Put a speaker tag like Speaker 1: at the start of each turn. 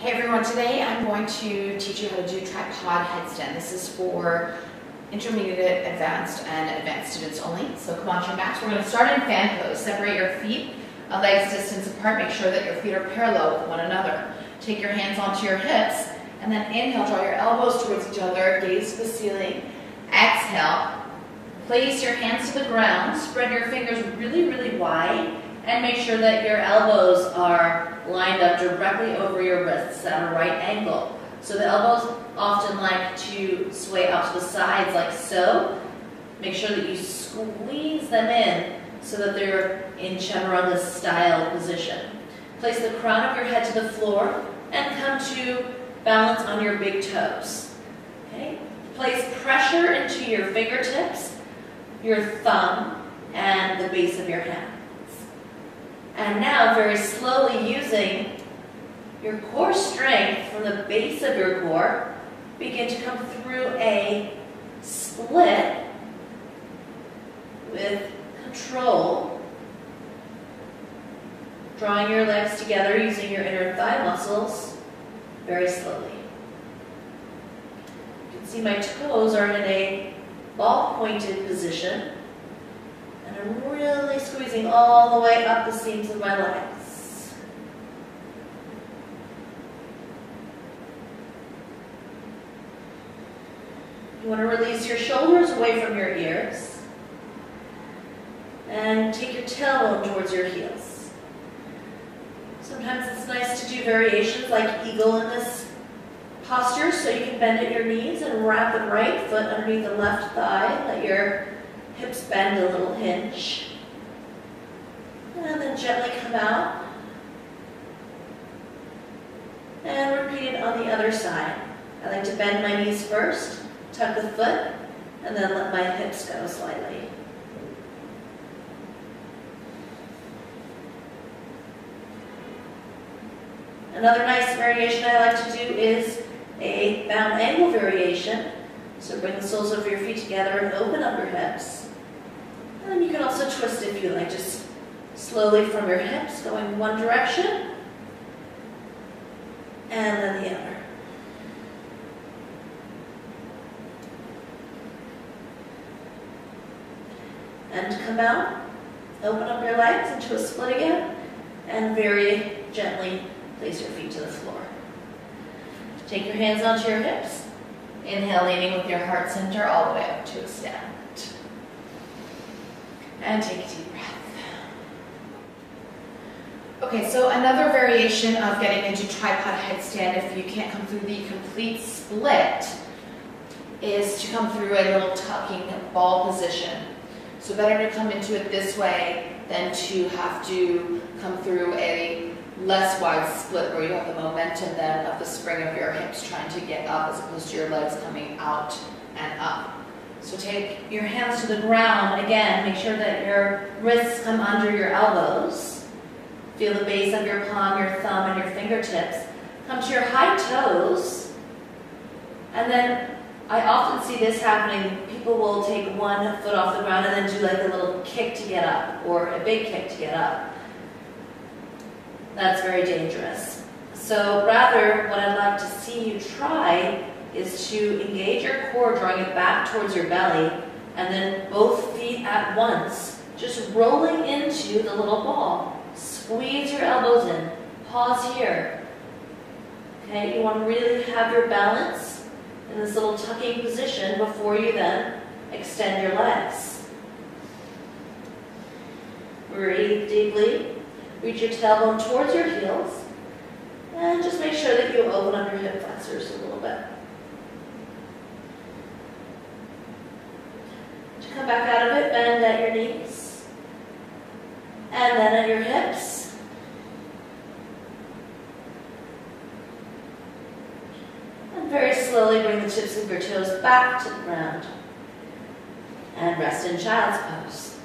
Speaker 1: Hey everyone, today I'm going to teach you how to do tripod headstand. This is for intermediate, advanced, and advanced students only. So come on to your mats. We're going to start in fan pose. Separate your feet a leg's distance apart. Make sure that your feet are parallel with one another. Take your hands onto your hips and then inhale, draw your elbows towards each other, gaze to the ceiling. Exhale, place your hands to the ground, spread your fingers really, really wide, and make sure that your elbows are lined up directly over your wrists at a right angle. So the elbows often like to sway out to the sides like so. Make sure that you squeeze them in so that they're in chaturanga style position. Place the crown of your head to the floor and come to balance on your big toes. Okay? Place pressure into your fingertips, your thumb, and the base of your hand. And now, very slowly using your core strength from the base of your core, begin to come through a split with control, drawing your legs together using your inner thigh muscles very slowly. You can see my toes are in a ball-pointed position. And I'm really squeezing all the way up the seams of my legs. You want to release your shoulders away from your ears. And take your tailbone towards your heels. Sometimes it's nice to do variations like eagle in this posture, so you can bend at your knees and wrap the right foot underneath the left thigh. Let your hips bend a little hinge. And then gently come out. And repeat it on the other side. I like to bend my knees first, tuck the foot, and then let my hips go slightly. Another nice variation I like to do is a bound angle variation. So bring the soles of your feet together and open up your hips. And then you can also twist if you like, just slowly from your hips, going one direction, and then the other. And come out, open up your legs into a split again, and very gently place your feet to the floor. Take your hands onto your hips. Inhale, leaning with your heart center all the way up to a stand. And take a deep breath. Okay, so another variation of getting into tripod headstand, if you can't come through the complete split, is to come through a little tucking ball position. So better to come into it this way than to have to come through a less wide split where you have the momentum then of the spring of your hips trying to get up as opposed to your legs coming out and up. So take your hands to the ground. Again, make sure that your wrists come under your elbows. Feel the base of your palm, your thumb, and your fingertips. Come to your high toes. And then I often see this happening. People will take one foot off the ground and then do like a little kick to get up, or a big kick to get up. That's very dangerous. So rather, what I'd like to see you try is to engage your core, drawing it back towards your belly, and then both feet at once, just rolling into the little ball. Squeeze your elbows in. Pause here. Okay, you want to really have your balance in this little tucking position before you then extend your legs. Breathe deeply. Reach your tailbone towards your heels, and just make sure that you open up your hip flexors a little bit. To come back out of it, bend at your knees, and then at your hips. And very slowly bring the tips of your toes back to the ground, and rest in child's pose.